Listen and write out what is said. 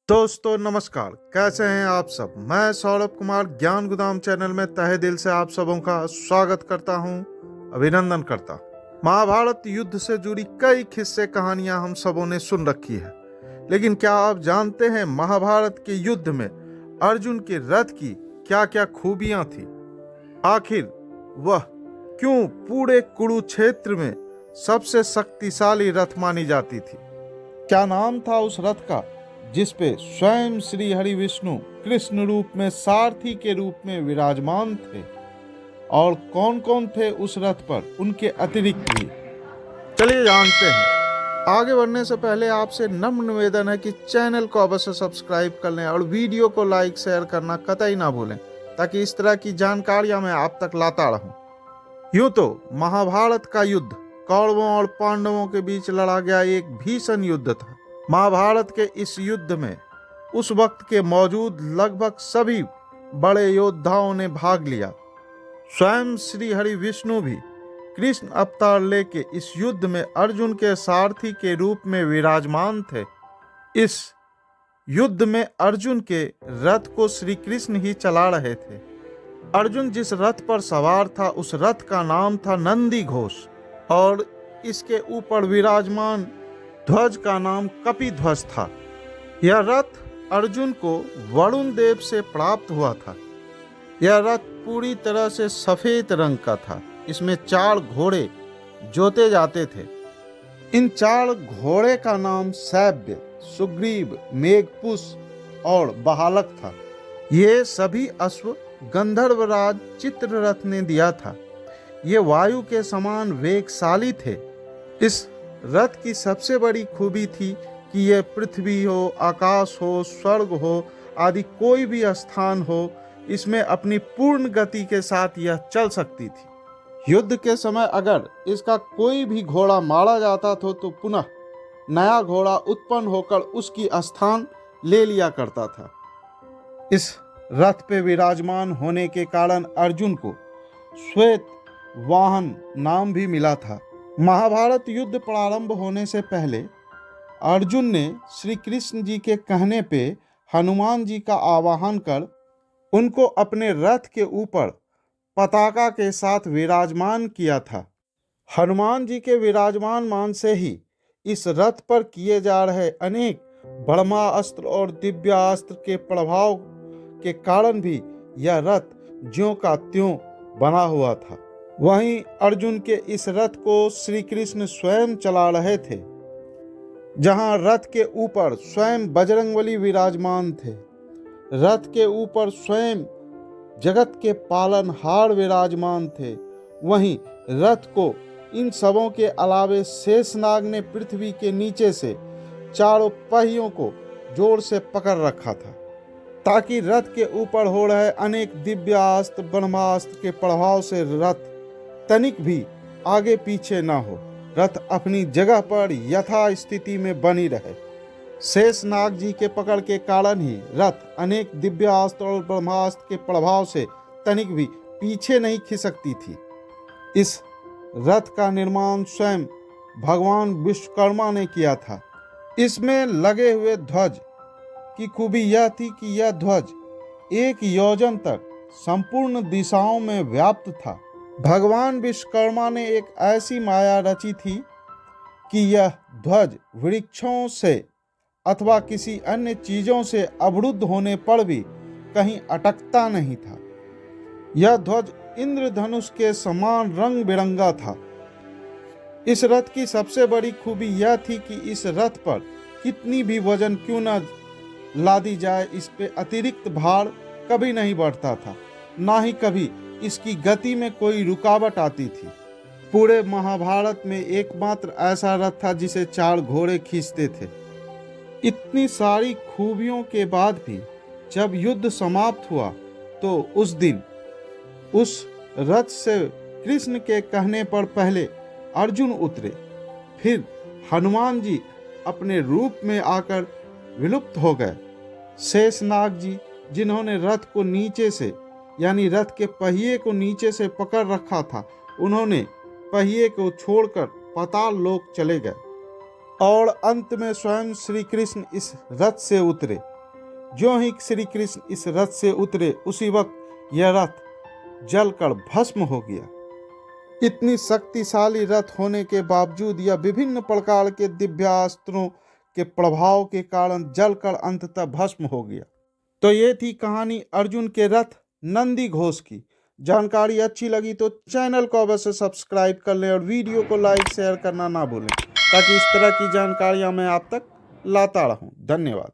दोस्तों नमस्कार, कैसे हैं आप सब। मैं सौरभ कुमार ज्ञान गोदाम चैनल में तहे दिल से आप सबों का स्वागत करता हूं, अभिनंदन करता हूं। महाभारत युद्ध से जुड़ी कई किस्से कहानियां हम सबों ने सुन रखी है, लेकिन क्या आप जानते हैं महाभारत के युद्ध में अर्जुन के रथ की क्या क्या खूबियां थी? आखिर वह क्यों पूरे कुरुक्षेत्र में सबसे शक्तिशाली रथ मानी जाती थी? क्या नाम था उस रथ का जिस पे स्वयं श्री हरि विष्णु कृष्ण रूप में सारथी के रूप में विराजमान थे? और कौन कौन थे उस रथ पर उनके अतिरिक्त भी? चलिए जानते हैं। आगे बढ़ने से पहले आपसे नम्र निवेदन है कि चैनल को अवश्य सब्सक्राइब कर लें और वीडियो को लाइक शेयर करना कतई ना भूलें, ताकि इस तरह की जानकारियां मैं आप तक लाता रहूं। यूं तो महाभारत का युद्ध कौरवों और पांडवों के बीच लड़ा गया एक भीषण युद्ध था। महाभारत के इस युद्ध में उस वक्त के मौजूद लगभग सभी बड़े योद्धाओं ने भाग लिया। स्वयं श्री हरि विष्णु भी कृष्ण अवतार लेके इस युद्ध में अर्जुन के सारथी के रूप में विराजमान थे। इस युद्ध में अर्जुन के रथ को श्री कृष्ण ही चला रहे थे। अर्जुन जिस रथ पर सवार था उस रथ का नाम था नंदी घोष, और इसके ऊपर विराजमान ध्वज का नाम कपिध्वज था। यह रथ अर्जुन को वरुण देव से प्राप्त हुआ था। यह रथ पूरी तरह से सफेद रंग का था। इसमें 4 घोड़े जोते जाते थे। इन 4 घोड़े का नाम सैव्य, सुग्रीव, मेघपुष और बहालक था। ये सभी अश्व गंधर्वराज चित्ररथ ने दिया था। ये वायु के समान वेगशाली थे। इस रथ की सबसे बड़ी खूबी थी कि यह पृथ्वी हो, आकाश हो, स्वर्ग हो आदि कोई भी स्थान हो, इसमें अपनी पूर्ण गति के साथ यह चल सकती थी। युद्ध के समय अगर इसका कोई भी घोड़ा मारा जाता था तो पुनः नया घोड़ा उत्पन्न होकर उसकी स्थान ले लिया करता था। इस रथ पे विराजमान होने के कारण अर्जुन को श्वेत वाहन नाम भी मिला था। महाभारत युद्ध प्रारंभ होने से पहले अर्जुन ने श्री कृष्ण जी के कहने पे हनुमान जी का आवाहन कर उनको अपने रथ के ऊपर पताका के साथ विराजमान किया था। हनुमान जी के विराजमान मान से ही इस रथ पर किए जा रहे अनेक ब्रह्मास्त्र और दिव्यास्त्र के प्रभाव के कारण भी यह रथ ज्यों का त्यों बना हुआ था। वहीं अर्जुन के इस रथ को श्री कृष्ण स्वयं चला रहे थे। जहां रथ के ऊपर स्वयं बजरंगबली विराजमान थे, रथ के ऊपर स्वयं जगत के पालनहार विराजमान थे, वहीं रथ को इन सबों के अलावे शेषनाग ने पृथ्वी के नीचे से 4 पहियों को जोर से पकड़ रखा था, ताकि रथ के ऊपर हो रहे अनेक दिव्यास्त्र ब्रह्मास्त्र के प्रभाव से रथ तनिक भी आगे पीछे ना हो, रथ अपनी जगह पर यथा स्थिति में बनी रहे। शेषनाग जी के पकड़ के कारण ही रथ अनेक दिव्यास्त्र और ब्रह्मास्त्र के प्रभाव से तनिक भी पीछे नहीं खिसकती थी। इस रथ का निर्माण स्वयं भगवान विश्वकर्मा ने किया था। इसमें लगे हुए ध्वज की खूबी यह थी कि यह ध्वज 1 योजन तक संपूर्ण दिशाओं में व्याप्त था। भगवान विश्वकर्मा ने एक ऐसी माया रची थी कि यह ध्वज वृक्षों से अथवा किसी अन्य चीजों से अवरुद्ध होने पर भी कहीं अटकता नहीं था। यह ध्वज इंद्रधनुष के समान रंग बिरंगा था। इस रथ की सबसे बड़ी खूबी यह थी कि इस रथ पर कितनी भी वजन क्यों न लादी जाए, इस पे अतिरिक्त भार कभी नहीं बढ़ता था, ना ही कभी इसकी गति में कोई रुकावट आती थी। पूरे महाभारत में एकमात्र ऐसा रथ था जिसे 4 घोड़े खींचते थे। इतनी सारी खूबियों के बाद भी जब युद्ध समाप्त हुआ तो उस दिन उस रथ से कृष्ण के कहने पर पहले अर्जुन उतरे, फिर हनुमान जी अपने रूप में आकर विलुप्त हो गए। शेषनाग जी जिन्होंने रथ को नीचे से यानी रथ के पहिए को नीचे से पकड़ रखा था, उन्होंने पहिए को छोड़कर पाताल लोक चले गए और अंत में स्वयं श्री कृष्ण इस रथ से उतरे ज्यों ही श्री कृष्ण इस रथ से उतरे उसी वक्त यह रथ जलकर भस्म हो गया। इतनी शक्तिशाली रथ होने के बावजूद यह विभिन्न प्रकार के दिव्यास्त्रों के प्रभाव के कारण जलकर अंततः भस्म हो गया। तो ये थी कहानी अर्जुन के रथ नंदी घोष की। जानकारी अच्छी लगी तो चैनल को अवश्य सब्सक्राइब कर लें और वीडियो को लाइक शेयर करना ना भूलें, ताकि इस तरह की जानकारियां मैं आप तक लाता रहूं। धन्यवाद।